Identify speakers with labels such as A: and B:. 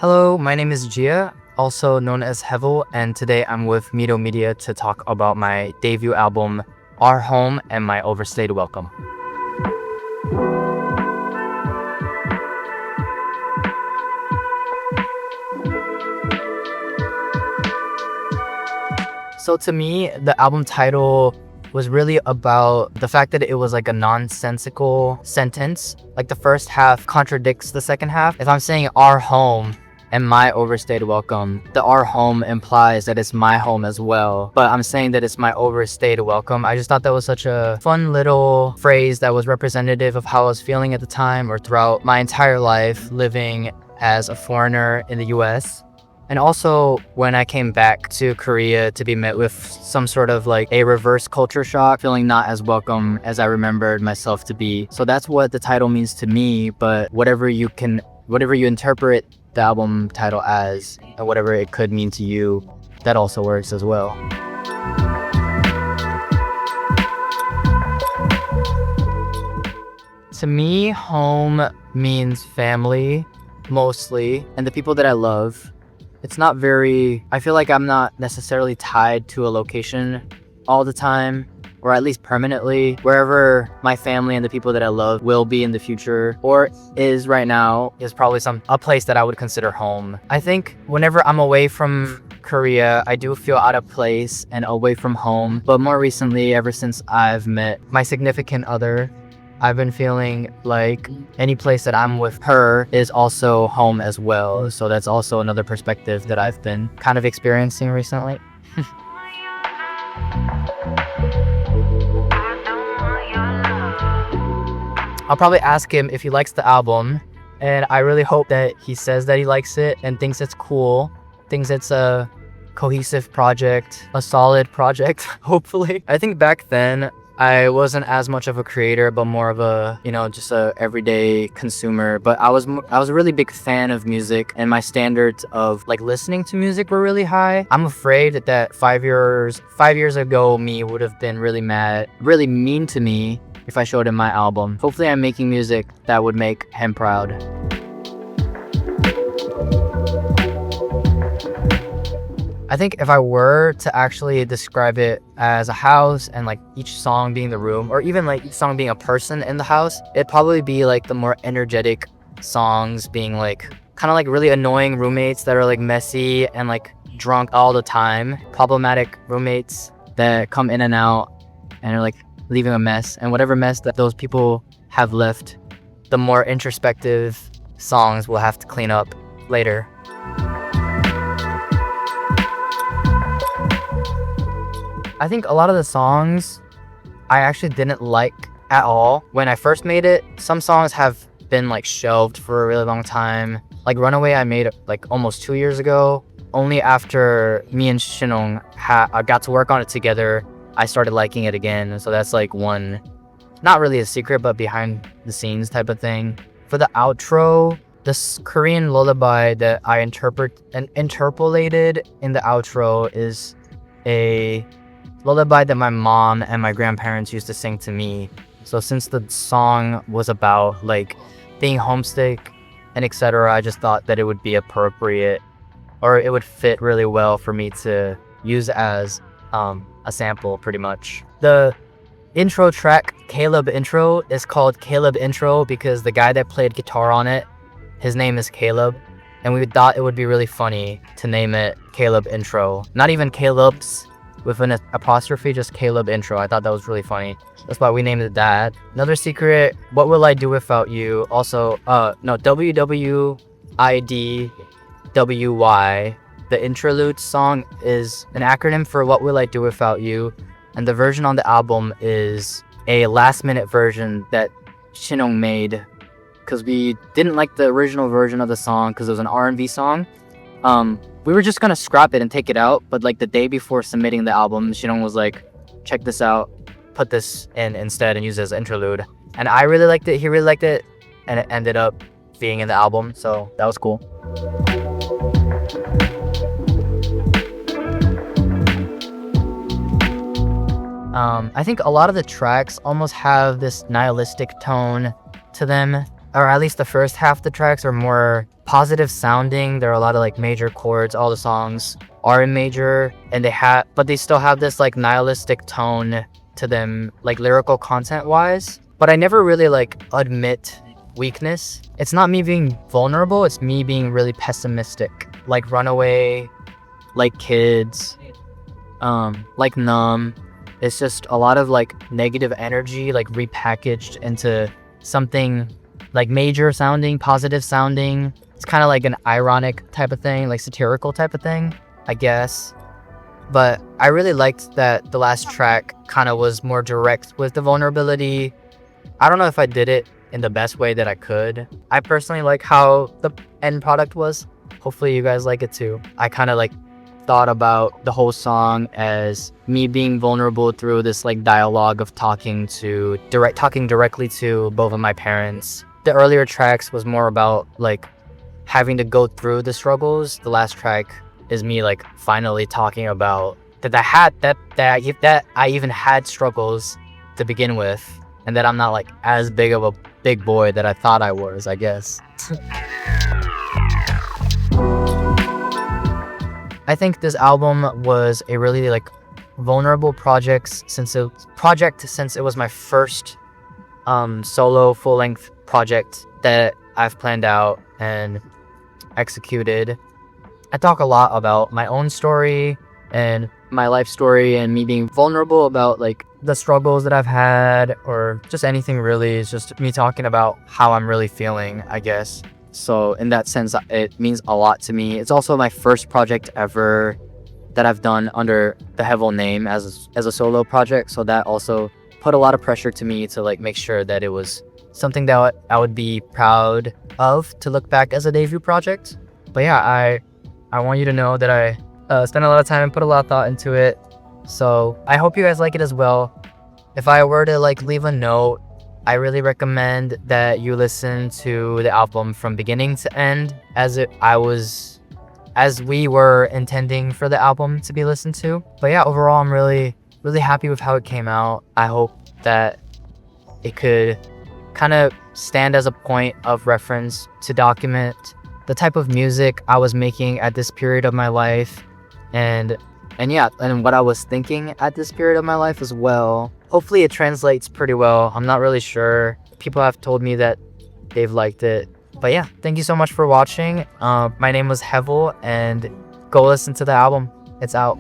A: Hello, my name is Gia, also known as HEVEL, and today I'm with Mido Media to talk about my debut album, Our Home, and my overstayed welcome. So to me, the album title was really about the fact that it was like a nonsensical sentence. Like the first half contradicts the second half. If I'm saying our home and my overstayed welcome, the our home implies that it's my home as well. But I'm saying that it's my overstayed welcome. I just thought that was such a fun little phrase that was representative of how I was feeling at the time or throughout my entire life living as a foreigner in the US. And also when I came back to Korea to be met with some sort of like a reverse culture shock, feeling not as welcome as I remembered myself to be. So that's what the title means to me, but whatever you interpret the album title as, and whatever it could mean to you, that also works as well. To me, home means family, mostly, and the people that I love. I feel like I'm not necessarily tied to a location all the time, or at least permanently. Wherever my family and the people that I love will be in the future, or is right now, is probably a place that I would consider home. I think whenever I'm away from Korea, I do feel out of place and away from home. But more recently, ever since I've met my significant other, I've been feeling like any place that I'm with her is also home as well. So that's also another perspective that I've been kind of experiencing recently. I'll probably ask him if he likes the album, and I really hope that he says that he likes it and thinks it's cool, thinks it's a cohesive project, a solid project, hopefully. I think back then, I wasn't as much of a creator, but more of a, just a everyday consumer. But I was a really big fan of music, and my standards of like listening to music were really high. I'm afraid that 5 years ago, me would have been really mad, really mean to me if I showed him my album. Hopefully I'm making music that would make him proud. I think if I were to actually describe it as a house and like each song being the room, or even like each song being a person in the house, it'd probably be like the more energetic songs being like kind of like really annoying roommates that are like messy and like drunk all the time, problematic roommates that come in and out and are like leaving a mess, and whatever mess that those people have left, the more introspective songs will have to clean up later. I think a lot of the songs I actually didn't like at all when I first made it. Some songs have been like shelved for a really long time. Like Runaway I made like almost 2 years ago. Only after me and Shinong got to work on it together, I started liking it again. So that's like one, not really a secret, but behind the scenes type of thing. For the outro, this Korean lullaby that I interpolated in the outro is a lullaby that my mom and my grandparents used to sing to me. So since the song was about like being homesick and etc., I just thought that it would be appropriate, or it would fit really well for me to use as a sample pretty much. The intro track, Caleb Intro, is called Caleb Intro because the guy that played guitar on it, his name is Caleb, and we thought it would be really funny to name it Caleb Intro. Not even Caleb's with an apostrophe, just Caleb Intro. I thought that was really funny. That's why we named it that. Another secret, What Will I Do Without You? Also, WWIDWY. The interlude song is an acronym for What Will I Do Without You? And the version on the album is a last minute version that Shinong made because we didn't like the original version of the song because it was an R&B song. We were just gonna scrap it and take it out, but like the day before submitting the album, Shinong was like, check this out, put this in instead and use it as an interlude. And I really liked it, he really liked it, and it ended up being in the album, so that was cool. I think a lot of the tracks almost have this nihilistic tone to them, or at least the first half of the tracks are more positive sounding. There are a lot of like major chords. All the songs are in major, and but they still have this like nihilistic tone to them, like lyrical content wise. But I never really like admit weakness. It's not me being vulnerable, it's me being really pessimistic. Like Runaway, like Kids, like Numb. It's just a lot of like negative energy like repackaged into something like major sounding, positive sounding. It's kind of like an ironic type of thing, like satirical type of thing, I guess. But I really liked that the last track kind of was more direct with the vulnerability. I don't know if I did it in the best way that I could. I personally like how the end product was. Hopefully you guys like it too. I kind of like thought about the whole song as me being vulnerable through this like dialogue of talking directly to both of my parents. The earlier tracks was more about like having to go through the struggles. The last track is me like finally talking about that I even had struggles to begin with, and that I'm not like as big of a big boy that I thought I was, I guess. I think this album was a really like vulnerable project since it was my first solo full-length project that I've planned out and executed. I talk a lot about my own story and my life story and me being vulnerable about like the struggles that I've had, or just anything really. It's just me talking about how I'm really feeling, I guess. So in that sense, it means a lot to me. It's also my first project ever that I've done under the HEVEL name as a solo project. So that also put a lot of pressure to me to like make sure that it was something that I would be proud of to look back as a debut project. But yeah, I want you to know that I spent a lot of time and put a lot of thought into it. So I hope you guys like it as well. If I were to like leave a note, I really recommend that you listen to the album from beginning to end as we were intending for the album to be listened to. But yeah, overall, I'm really, really happy with how it came out. I hope that it could kind of stand as a point of reference to document the type of music I was making at this period of my life, and what I was thinking at this period of my life as well. Hopefully it translates pretty well. I'm not really sure. People have told me that they've liked it. But yeah, thank you so much for watching. My name was HEVEL, and go listen to the album. It's out.